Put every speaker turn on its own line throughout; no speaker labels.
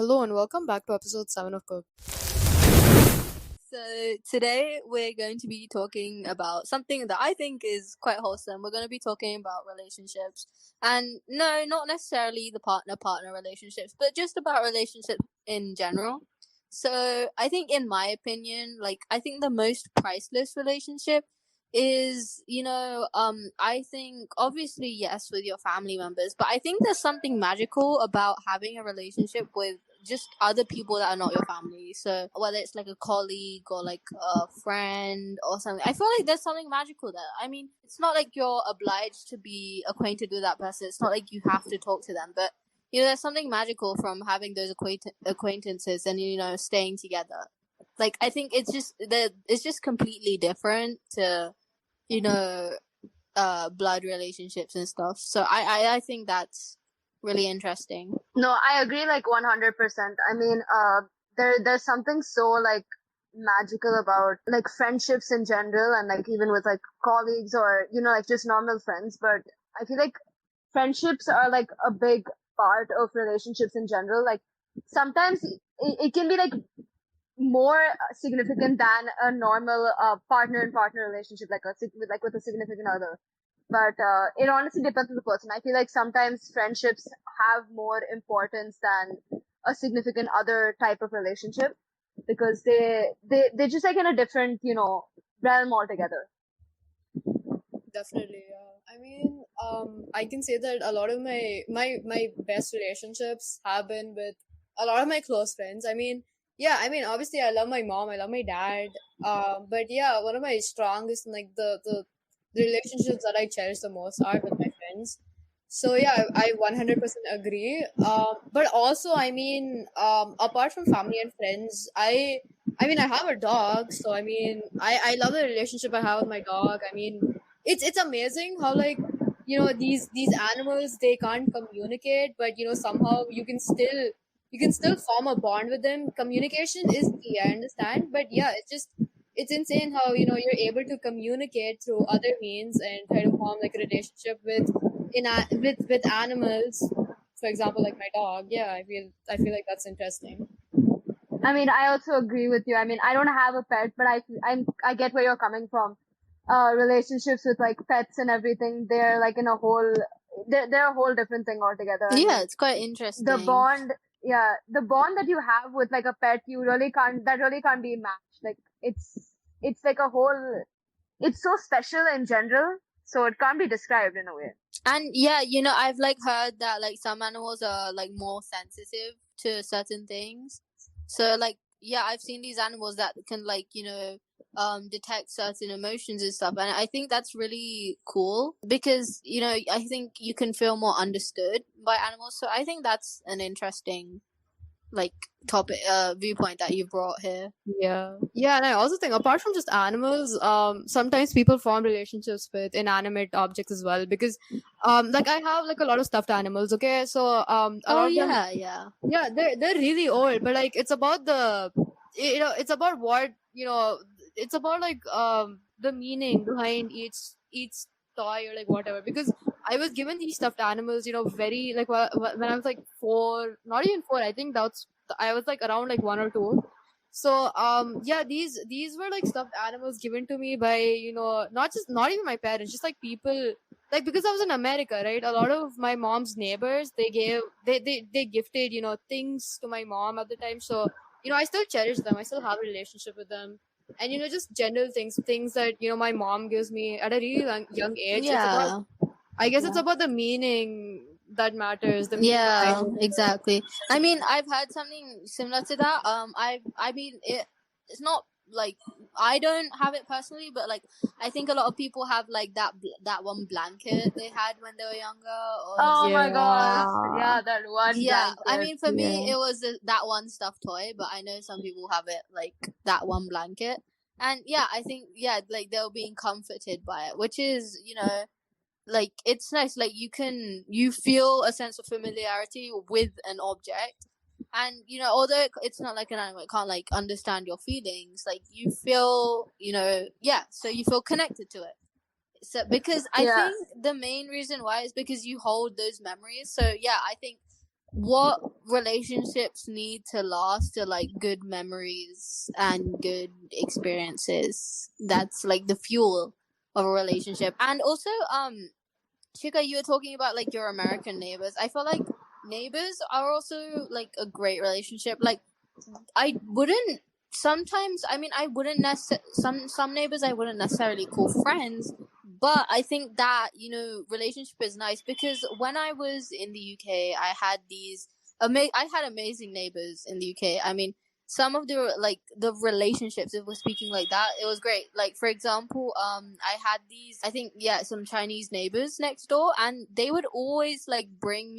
Hello and welcome back to episode 7 of Cook.
So today we're going to be talking about something that I think is quite wholesome. We're going to be talking about relationships, and no, not necessarily the partner relationships, but just about relationships in general. So I think, in my opinion, I think the most priceless relationship is, I think obviously yes with your family members, but I think there's something magical about having a relationship with just other people that are not your family. So whether it's like a colleague or like a friend or something, I feel like there's something magical there. I mean, it's not like you're obliged to be acquainted with that person. It's not like you have to talk to them, but there's something magical from having those acquaintances and staying together. Like I think it's just completely different to you know blood relationships and stuff. So I think that's really interesting.
No, I agree like 100%. I mean, there's something so like magical about like friendships in general and like even with like colleagues or like just normal friends, but I feel like friendships are like a big part of relationships in general. Like sometimes it can be like more significant than a normal partner and partner relationship, like with a significant other. But it honestly depends on the person. I feel like sometimes friendships have more importance than a significant other type of relationship because they just like in a different realm altogether.
Definitely, yeah. I mean, I can say that a lot of my best relationships have been with a lot of my close friends. I mean, yeah, I mean, obviously I love my mom, I love my dad. But yeah, one of my strongest and like the relationships that I cherish the most are with my friends. So yeah, I 100% agree. But also, I mean, apart from family and friends, I mean, I have a dog, so I mean, I love the relationship I have with my dog. I mean, it's amazing how like these animals, they can't communicate, but somehow you can still form a bond with them. Communication is key, I understand, but yeah, it's insane how you're able to communicate through other means and try to form like a relationship with animals, for example, like my dog. Yeah, I feel like that's interesting.
I mean, I also agree with you. I mean, I don't have a pet, but I get where you're coming from. Relationships with like pets and everything, they're like in a whole, they're a whole different thing altogether. I
Yeah,
mean,
it's quite interesting.
the bond, yeah, the bond that you have with like a pet, that really can't be matched. Like it's like a whole, it's so special in general, so it can't be described in a way.
And yeah, I've like heard that like some animals are like more sensitive to certain things. So like yeah, I've seen these animals that can like, detect certain emotions and stuff. And I think that's really cool because, I think you can feel more understood by animals. So I think that's an interesting like topic viewpoint that you brought here.
Yeah, and I also think apart from just animals, sometimes people form relationships with inanimate objects as well, because like I have like a lot of stuffed animals. Okay, so a
Oh
lot of them,
yeah.
yeah, they're really old, but like it's about it's about what it's about like the meaning behind each toy or like whatever. Because I was given these stuffed animals, very like when I was like 4, not even 4. I think that's I was like around like 1 or 2. So yeah, these were like stuffed animals given to me by not even my parents, just like people, like because I was in America, right? A lot of my mom's neighbors, they gifted things to my mom at the time. So I still cherish them, I still have a relationship with them. And just general things that my mom gives me at a really young age. It's about,
Yeah.
I guess it's about the meaning that matters, the meaning
Yeah,
behind it.
exactly. I mean, I've had something similar to that. I mean, it's not like I don't have it personally, but like I think a lot of people have like that one blanket they had when they were younger, or
Oh my gosh,
Yeah.
yeah, that one
yeah. I
blanket.
mean, for me,
Yeah.
it was that one stuffed toy, but I know some people have it like that one blanket, and yeah, I think yeah, like they were being comforted by it, which is like it's nice, like you feel a sense of familiarity with an object, and although it's not like an animal, it can't like understand your feelings, like you feel yeah, so you feel connected to it. So because I
Yeah.
think the main reason why is because you hold those memories. So yeah, I think what relationships need to last are like good memories and good experiences. That's like the fuel of a relationship. And also, Chika, you were talking about like your American neighbors. I feel like neighbors are also like a great relationship. Like I wouldn't sometimes I mean I wouldn't some neighbors I wouldn't necessarily call friends, but I think that, you know, relationship is nice because when I was in the UK I had these I had amazing neighbors in the UK. I mean, some of the like the relationships, if we're speaking like that, it was great. Like for example, I had these, I think, yeah, some Chinese neighbors next door, and they would always like bring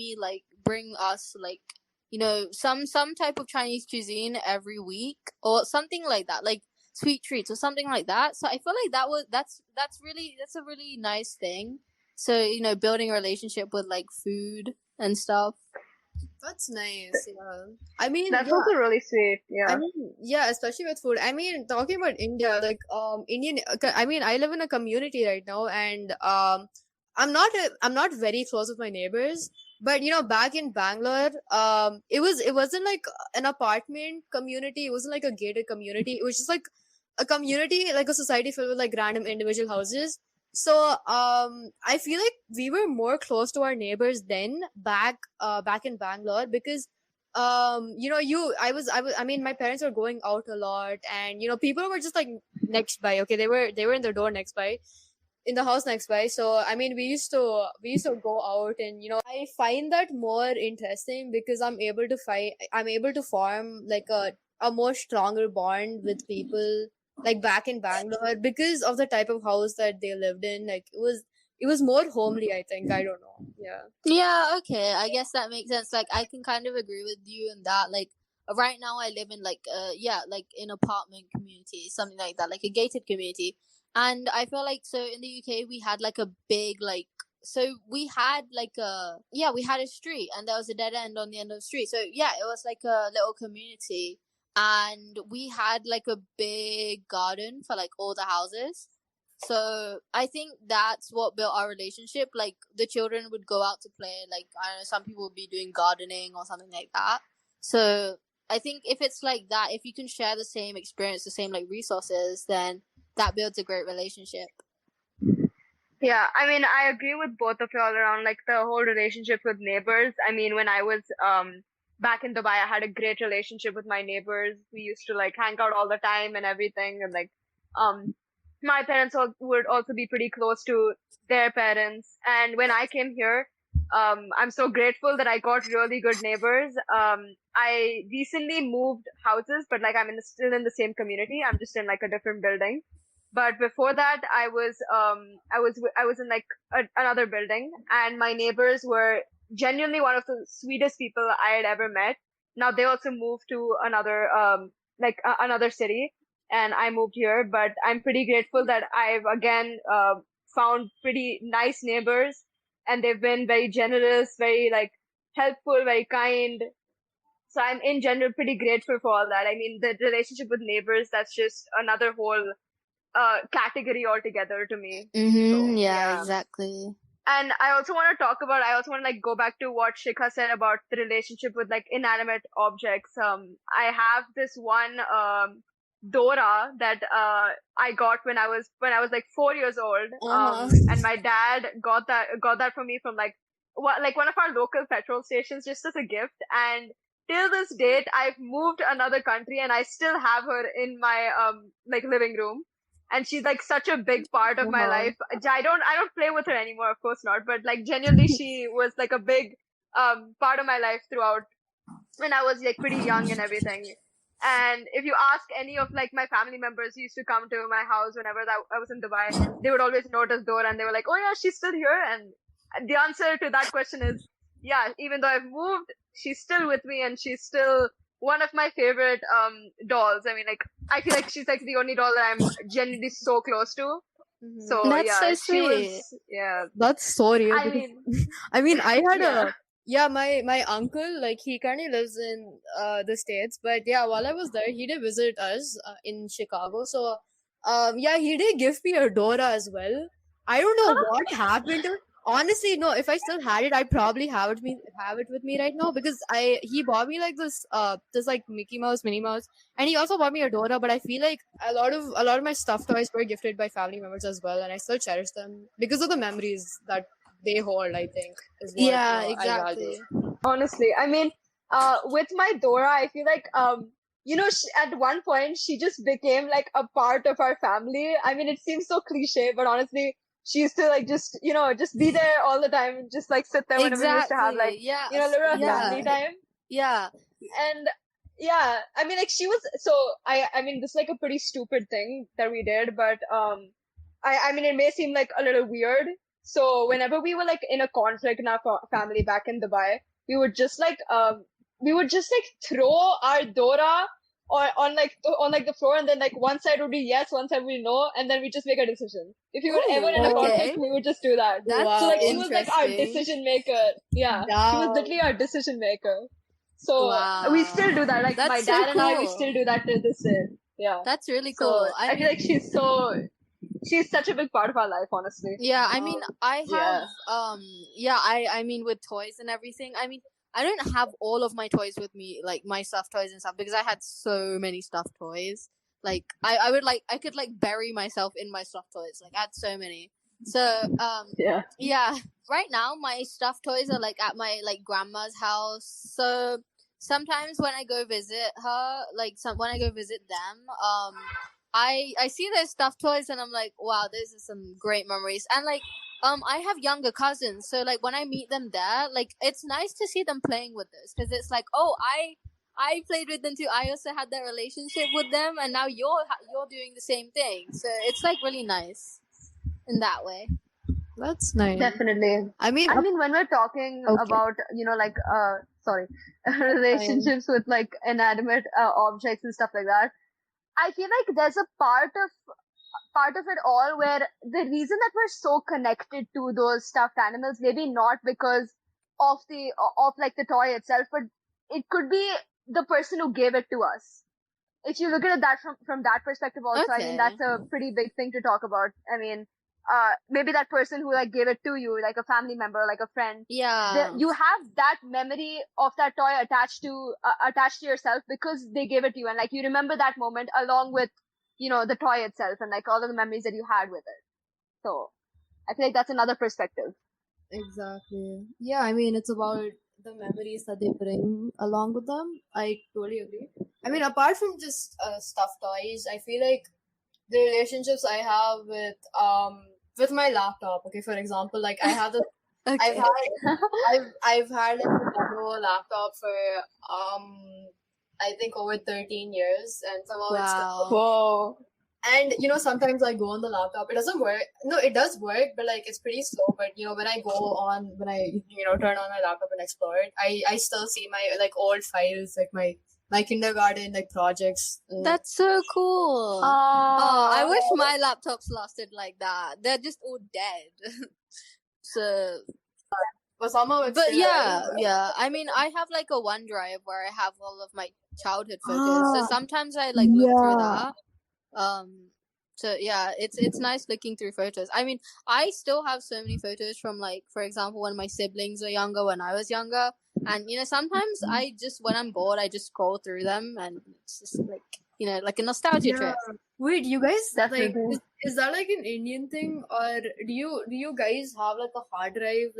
us like, you know, some type of Chinese cuisine every week or something like that, like sweet treats or something like that. So I feel like that's a really nice thing. So, you know, building a relationship with like food and stuff.
That's nice. Yeah. I mean,
That's
yeah.
also really sweet.
I
Yeah.
mean, yeah, especially with food. I mean, talking about India, like Indian. I mean, I live in a community right now, and I'm not very close with my neighbors. But you know, back in Bangalore, it wasn't like an apartment community. It wasn't like a gated community. It was just like a community, like a society filled with like random individual houses. So I feel like we were more close to our neighbors then back in Bangalore because you know, I mean, my parents were going out a lot, and you know, people were just like next by. Okay, they were in the door next by, in the house next by. So I mean, we used to go out, and you know, I find that more interesting because I'm able to form like a more stronger bond with people like back in Bangalore because of the type of house that they lived in. Like it was more homely, I think. I don't know. Yeah.
Yeah, okay. I guess that makes sense. Like I can kind of agree with you in that. Like right now I live in like yeah, like an apartment community, something like that, like a gated community. And I feel like so in the UK we had like a big like so we had like a yeah, we had a street and there was a dead end on the end of the street. So yeah, it was like a little community, and we had like a big garden for like all the houses. So I think that's what built our relationship. Like the children would go out to play. Like I don't know, some people would be doing gardening or something like that. So I think if it's like that, if you can share the same experience, the same like resources, then that builds a great relationship.
Yeah, I mean, I agree with both of y'all around like the whole relationship with neighbors. I mean, when I was back in Dubai, I had a great relationship with my neighbors. We used to like hang out all the time and everything, and like um my parents would also be pretty close to their parents. And when I came here, I'm so grateful that I got really good neighbors. I recently moved houses, but like still in the same community. I'm just in like a different building. But before that, I was in like another building, and my neighbors were genuinely one of the sweetest people I had ever met. Now they also moved to another city, and I moved here. But I'm pretty grateful that I've again found pretty nice neighbors, and they've been very generous, very like helpful, very kind. So I'm in general pretty grateful for all that. I mean, the relationship with neighbors, that's just another whole category altogether to me.
Mm-hmm.
So
Yeah,
yeah.
exactly.
And I also want to like go back to what Shikha said about the relationship with like inanimate objects. I have this one Dora that I got when I was like 4 years old.
Uh-huh.
And my dad got that for me from like one of our local petrol stations just as a gift. And till this date, I've moved another country and I still have her in my like living room, and she's like such a big part of my
Uh-huh.
life. I don't play with her anymore, of course not, but like genuinely she was like a big part of my life throughout when I was like pretty young and everything. And if you ask any of like my family members who used to come to my house whenever I was in Dubai, they would always notice Dora and they were like, "Oh yeah, she's still here." And the answer to that question is, yeah, even though I've moved, she's still with me and she's still one of my favorite dolls. I mean, like I feel like she's like the only doll that I'm genuinely so close to.
Mhm.
So
That's
yeah,
so
she
sweet.
was, yeah.
That's so real
I
because
mean,
I mean, I had
yeah.
a yeah, my uncle, like he currently lives in the States, but yeah, while I was there, he did visit us in Chicago. So yeah, he did give me a Dora as well. I don't know what happened to it. Honestly, no. If I still had it, I'd probably have it with me right now because he bought me like this like Mickey Mouse, Minnie Mouse, and he also bought me a Dora. But I feel like a lot of my stuffed toys were gifted by family members as well, and I still cherish them because of the memories that they hold. I think is what
Yeah,
I value.
exactly.
Honestly, I mean, with my Dora, I feel like at one point she just became like a part of our family. I mean, it seems so cliche, but honestly, she used to like just just be there all the time and just like sit there whenever we used to have like
Exactly. Yeah.
a little
Yeah.
family time.
Yeah.
And yeah, I mean, like she was so I mean, this is like a pretty stupid thing that we did, but I mean, it may seem like a little weird. So whenever we were like in a conflict in our family back in Dubai, we would just like throw our Dora on the floor, and then like one side would be yes, one side would be no, and then we just make a decision. If we were ever in a
Ooh,
conflict,
okay.
we would just do that.
That's
So like she was like our
interesting.
decision maker. Yeah, she was
Wow.
literally our decision maker. So
Wow.
we still do that. Like
That's
my
so
dad and I, we
cool.
still do that till this day. Yeah.
That's really
So
cool.
I feel like she's such a big part of our life, honestly.
Yeah, I mean, I have
Yeah.
I mean with toys and everything. I mean, I don't have all of my toys with me, like my stuffed toys and stuff, because I had so many stuffed toys. Like I would like I could like bury myself in my stuffed toys. Like I had so many. So
Yeah.
yeah, right now my stuffed toys are like at my like grandma's house. So sometimes when I go visit her, like when I go visit them, I see their stuffed toys and I'm like, wow, those are some great memories. And like I have younger cousins, so like when I meet them there, like it's nice to see them playing with this because it's like, oh, I played with them too. I also had that relationship with them, and now you're doing the same thing. So it's like really nice in that way.
That's nice.
Definitely.
I mean,
When we're talking
Okay.
about, sorry, relationships with like inanimate objects and stuff like that, I feel like there's a part of it all where the reason that we're so connected to those stuffed animals, maybe not because of like the toy itself, but it could be the person who gave it to us. If you look at it that from that perspective also, I mean,
Okay.
that's a pretty big thing to talk about. I mean, maybe that person who like gave it to you, like a family member, like a friend,
Yeah.
you have that memory of that toy attached to yourself because they gave it to you, and like you remember that moment along with the toy itself and like all of the memories that you had with it. So I feel like that's another perspective.
Exactly. Yeah, I mean, it's about the memories that they bring along with them. I totally agree. I mean, apart from just stuffed toys, I feel like the relationships I have with my laptop. Okay, for example, like I have the
Okay.
I've had like a Lenovo laptop for I think over 13 years, and somehow it's still.
Wow.
Whoa.
And sometimes I go on the laptop. It doesn't work. No, it does work, but like it's pretty slow. But when I turn on my laptop and explore it, I still see my like old files, like my kindergarten like projects.
That's so cool. Oh, I wish my laptops lasted like that. They're just all dead. So
But somehow it's
but
still
yeah,
alive.
yeah. I mean, I have like a OneDrive where I have all of my childhood photos. So
Ah,
sometimes I like look through
yeah.
that. So yeah, it's nice looking through photos. I mean, I still have so many photos from like, for example, when my siblings were younger, when I was younger, and sometimes I just when I'm bored, I just scroll through them, and it's just like like a nostalgia
Yeah.
trip.
Wait, you guys like
Definitely.
is that like an Indian thing, or do you guys have like a hard drive,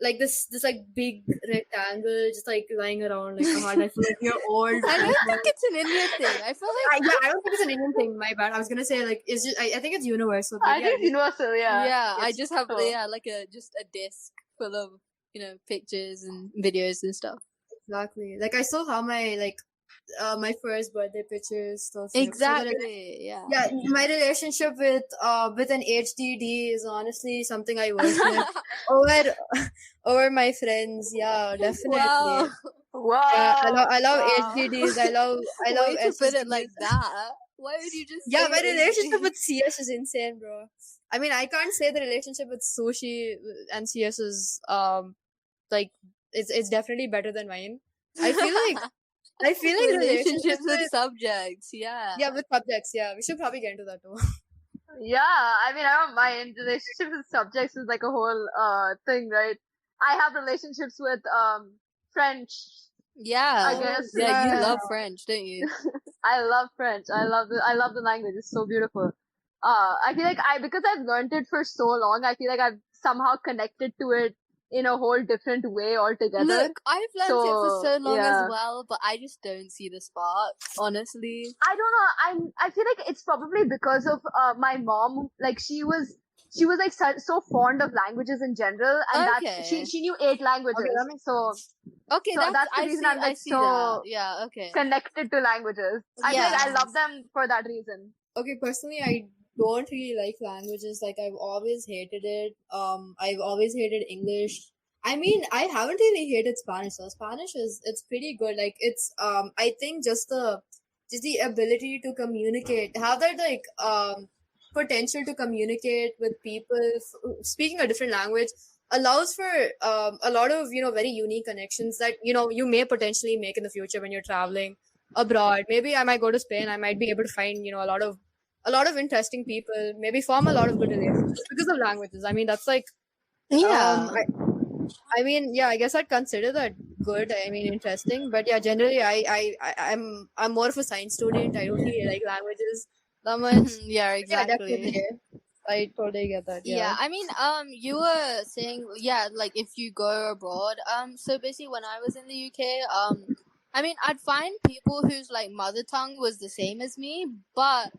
like this like big rectangle just like lying around like a hard drive for like your old
I don't
photos?
think it's an Indian thing. I feel like
Yeah, I don't think it's an Indian thing. My bad. I was gonna say like is it? I think it's universal. But
I
yeah,
think it's universal, yeah.
yeah, I
it's
just have
So
like just a disc full of pictures and videos and stuff.
exactly like I still have my first birthday pictures still saved. So
Exactly. Yeah.
yeah, my relationship with an HDD is honestly something I work with over over my friends. Yeah, definitely.
Wow.
Yeah, I love
wow.
HDDs. I love
Way to put it
SSDs.
like that. Why would you just
Yeah,
say
my relationship
HD?
with CS is insane, bro. I mean, I can't say the relationship with sushi and CS is like it's definitely better than mine. I feel like
relationships
relationships
with
with
subjects. Yeah.
with subjects. Yeah, we should probably get into that too.
Yeah, I mean, I don't mind. Relationships with subjects is like a whole thing, right? I have relationships with French, I
Yeah.
guess.
Yeah, you
Yeah.
love French, don't you?
I love French. I love the language. It's so beautiful. I feel like because I've learned it for so long, I feel like I've somehow connected to it in a whole different way altogether.
Look, I've learned it for
So
so long as
yeah.
well, but I just don't see the spark, honestly.
I don't know. I feel like it's probably because of my mom. Like she was like so fond of languages in general, and
Okay.
she knew 8
Okay, that
languages.
makes
So
sense.
Okay,
that's the reason I'm
I
like
see that.
so
Yeah, okay.
connected to languages. I feel like
Yeah.
I love them for that reason.
Okay, personally, I don't really like languages. Like, I've always hated it. I've always hated English. I mean, I haven't really hated Spanish. So Spanish it's pretty good. Like, I think just the ability to communicate, have that like potential to communicate with people speaking a different language allows for a lot of very unique connections that you may potentially make in the future when you're traveling abroad. Maybe I might go to Spain. I might be able to find a lot of interesting people. Maybe form a lot of good relationships because of languages. I mean, that's like
Yeah.
um. I mean, yeah. I guess I'd consider that good. I mean, interesting. But yeah, generally, I'm more of a science student. I don't really like languages that much.
Yeah,
But yeah,
exactly.
definitely. I totally get that.
Yeah,
Yeah.
I mean, you were saying, yeah, like if you go abroad, so basically when I was in the UK, I mean, I'd find people whose like mother tongue was the same as me, but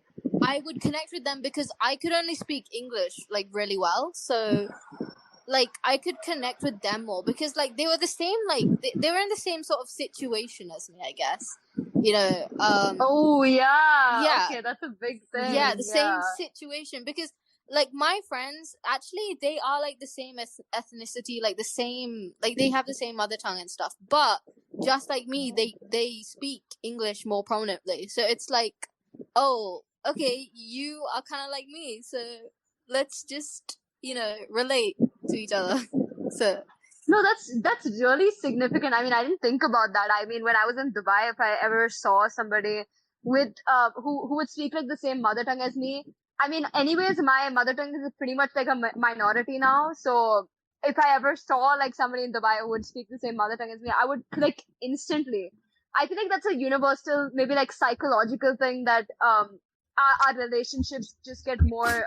I would connect with them because I could only speak English like really well, so like I could connect with them more because like they were the same, like they were in the same sort of situation as me, I guess. You know,
Oh yeah.
yeah,
Okay, that's a big
yeah, the
thing.
same
Yeah.
situation because like my friends actually they are like the same ethnicity, like the same, like they have the same mother tongue and stuff, but just like me they speak English more prominently, so it's like, oh, okay, you are kind of like me, so let's just relate to each other. So
No, that's really significant. I mean, I didn't think about that. I mean, when I was in Dubai, if I ever saw somebody with who would speak like the same mother tongue as me, I mean, anyways, my mother tongue is pretty much like a minority now. So if I ever saw like somebody in Dubai who would speak the same mother tongue as me, I would click instantly. I feel like that's a universal, maybe like psychological thing that our relationships just get more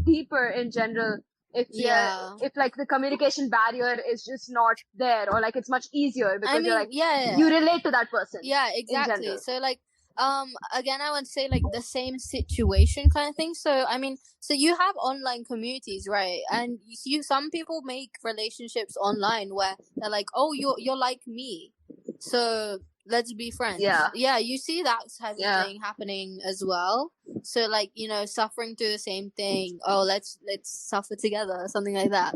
deeper in general if we are
yeah,
if like the communication barrier is just not there, or like it's much easier
I
because you're
mean,
like you
yeah.
relate to that person
Yeah,
in
exactly.
general.
So like again I would say like the same situation kind of thing. So I mean, so you have online communities, right? And some people make relationships online where they're like, "Oh, you're like me. So let's be friends."
Yeah,
Yeah, you see that type of
yeah.
thing happening as well. So like, suffering through the same thing. Oh, let's suffer together, something like that.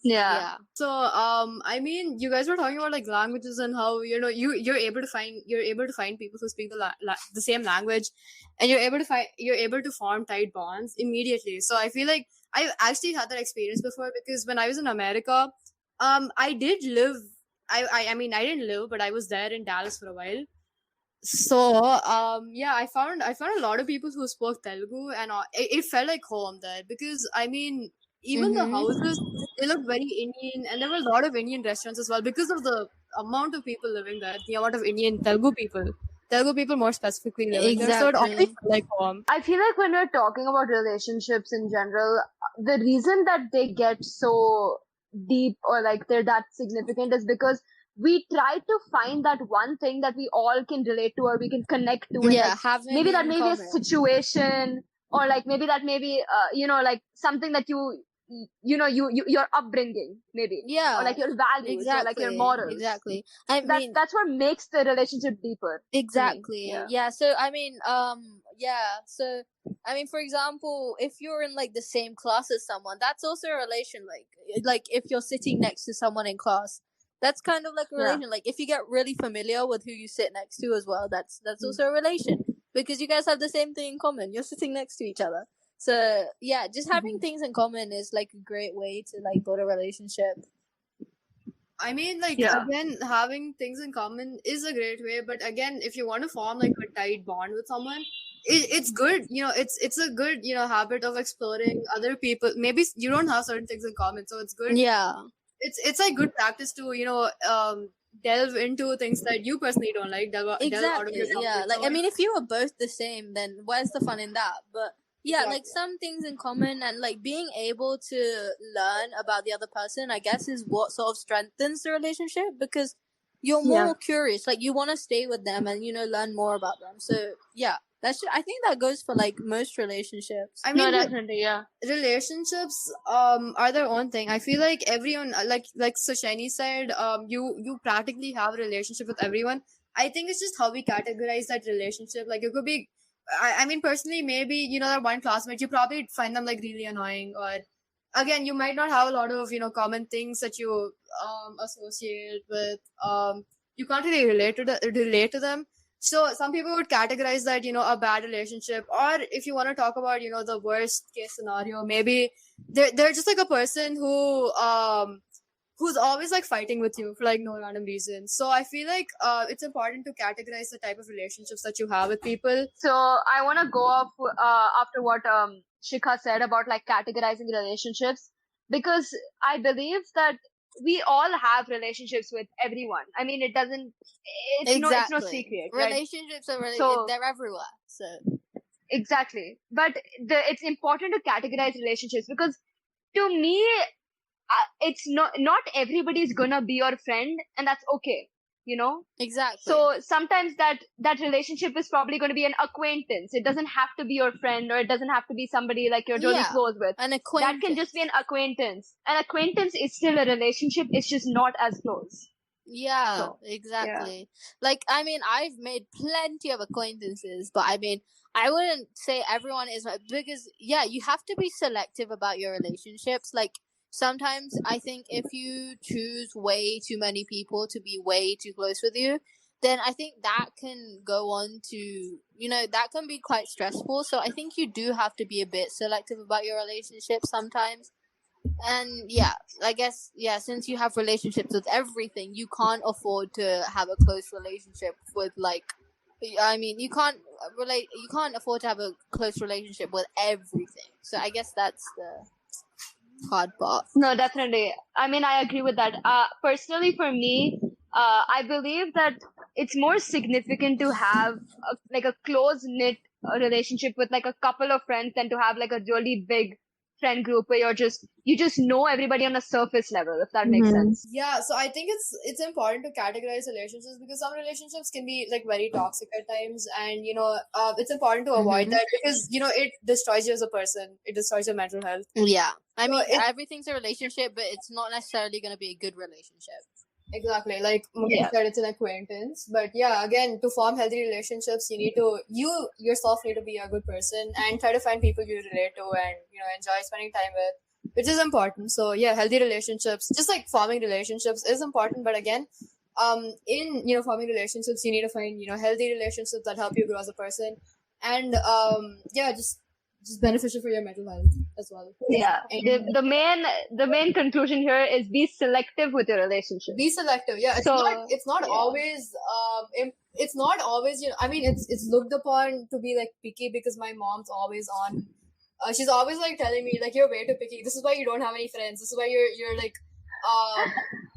Yeah.
Yeah.
So, I mean, you guys were talking about like languages and how you're able to find people who speak the same language, and you're able to form tight bonds immediately. So I feel like I've actually had that experience before because when I was in America, I did live. I mean, I didn't live, but I was there in Dallas for a while. So, yeah, I found a lot of people who spoke Telugu, and it felt like home there because I mean, even the
Mhm.
houses, they look very Indian, and there were a lot of Indian restaurants as well because of the amount of people living there, the amount of Indian Telugu people more specifically living there. So it always
Exactly.
felt like home.
I feel like when we're talking about relationships in general, the reason that they get so deep or like they're that significant is because we try to find that one thing that we all can relate to or we can connect to, and like
Yeah, having
maybe
it
that
in
may be a
common.
situation, or like maybe that may be like something that your upbringing maybe, or
Yeah,
like your values or like your
exactly,
morals.
exactly. I mean,
That's what makes the relationship deeper to me.
exactly.
Yeah.
Yeah. So I mean, yeah. So I mean, for example, if you're in like the same class as someone, that's also a relation. Like if you're sitting next to someone in class, that's kind of like a
Yeah.
relation. Like if you get really familiar with who you sit next to as well, that's
Mm.
also a relation because you guys have the same thing in common. You're sitting next to each other. So yeah, just having
Mhm.
things in common is like a great way to like build a relationship.
I mean, like,
Yeah.
again, having things in common is a great way, but again, if you want to form like a tight bond with someone, it's good, it's a good, habit of exploring other people. Maybe you don't have certain things in common, so it's good.
Yeah,
It's like good practice to delve into things that you personally don't like, delve out of
exactly.
your
Yeah,
comfort
like I
zone.
mean, if you were both the same, then where's the fun in that? But yeah, like
Exactly.
some things in common, and like being able to learn about the other person, I guess, is what sort of strengthens the relationship, because you're
Yeah.
more curious, like you want to stay with them and learn more about them. So yeah, I think that goes for like most relationships.
I
No,
mean,
definitely, yeah.
relationships are their own thing. I feel like everyone, like Sushani said, you practically have a relationship with everyone. I think it's just how we categorize that relationship. Like it could be, I mean, personally, maybe that one classmate, you probably find them like really annoying, or again, you might not have a lot of common things that you associate with. You can't really relate to them. So some people would categorize that, a bad relationship, or if you want to talk about, the worst case scenario, maybe they're just like a person who's always like fighting with you for like no random reason. So I feel like it's important to categorize the type of relationships that you have with people.
So I want to go off after what Shikha said about like categorizing relationships, because I believe that we all have relationships with everyone. I mean, it's no
Exactly.
secret, right?
Relationships are
So
they're everywhere. So
exactly, but it's important to categorize relationships, because to me, it's not everybody's gonna be your friend, and that's okay, you know.
exactly.
So sometimes that relationship is probably going to be an acquaintance. It doesn't have to be your friend, or it doesn't have to be somebody like you're really
Yeah,
close with.
an
That can
acquaintance.
just be an acquaintance. An acquaintance is still a relationship. It's just not as close.
Yeah,
So yeah.
exactly. Like, I mean, I've made plenty of acquaintances, but I mean, I wouldn't say everyone is because yeah, you have to be selective about your relationships. Like, sometimes I think if you choose way too many people to be way too close with you, then I think that can go on to, that can be quite stressful. So I think you do have to be a bit selective about your relationships sometimes. And yeah, I guess, yeah, since you have relationships with everything, you can't afford to have a close relationship with, like, I mean, you can't afford to have a close relationship with everything. So I guess that's the hard part.
No, definitely. I mean, I agree with that. Personally, for me, I believe that it's more significant to have like a close knit relationship with like a couple of friends than to have like a really big friend group where you just know everybody on a surface level, if that makes sense.
Yeah, so I think it's important to categorize relationships, because some relationships can be like very toxic at times, and it's important to avoid
Mhm.
that, because it destroys you as a person. It destroys your mental health.
Yeah, I
So
mean,
it
everything's a relationship, but it's not necessarily going to be a good relationship.
exactly, like Mukesh
Yeah.
said, it's an acquaintance. But yeah, again, to form healthy relationships, you yourself need to be a good person and try to find people you relate to and enjoy spending time with, which is important. So yeah, healthy relationships, just like forming relationships, is important. But again, in forming relationships, you need to find healthy relationships that help you grow as a person, and yeah, just beneficial for your mental health as well.
Yeah.
And
The main conclusion here is be selective with your relationship.
be selective. Yeah, it's not
yeah.
always it's not always I mean, it's looked upon to be like picky, because my mom's always on. She's always like telling me like, you're way too picky. This is why you don't have any friends. This is why you're like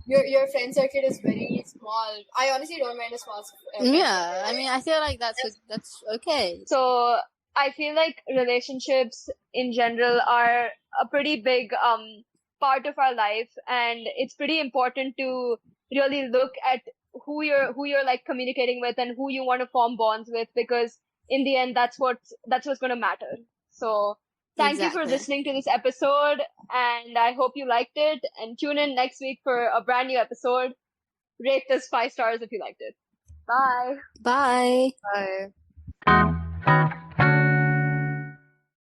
your friend circuit is very small. I honestly don't mind a small friend
Yeah,
circle.
I mean, I feel like that's okay.
So I feel like relationships in general are a pretty big part of our life, and it's pretty important to really look at who you're like communicating with and who you want to form bonds with, because in the end that's what's going to matter. So thank you for
Exactly.
listening to this episode, and I hope you liked it, and tune in next week for a brand new episode. Rate us 5 stars if you liked it. Bye.
Bye.
Bye.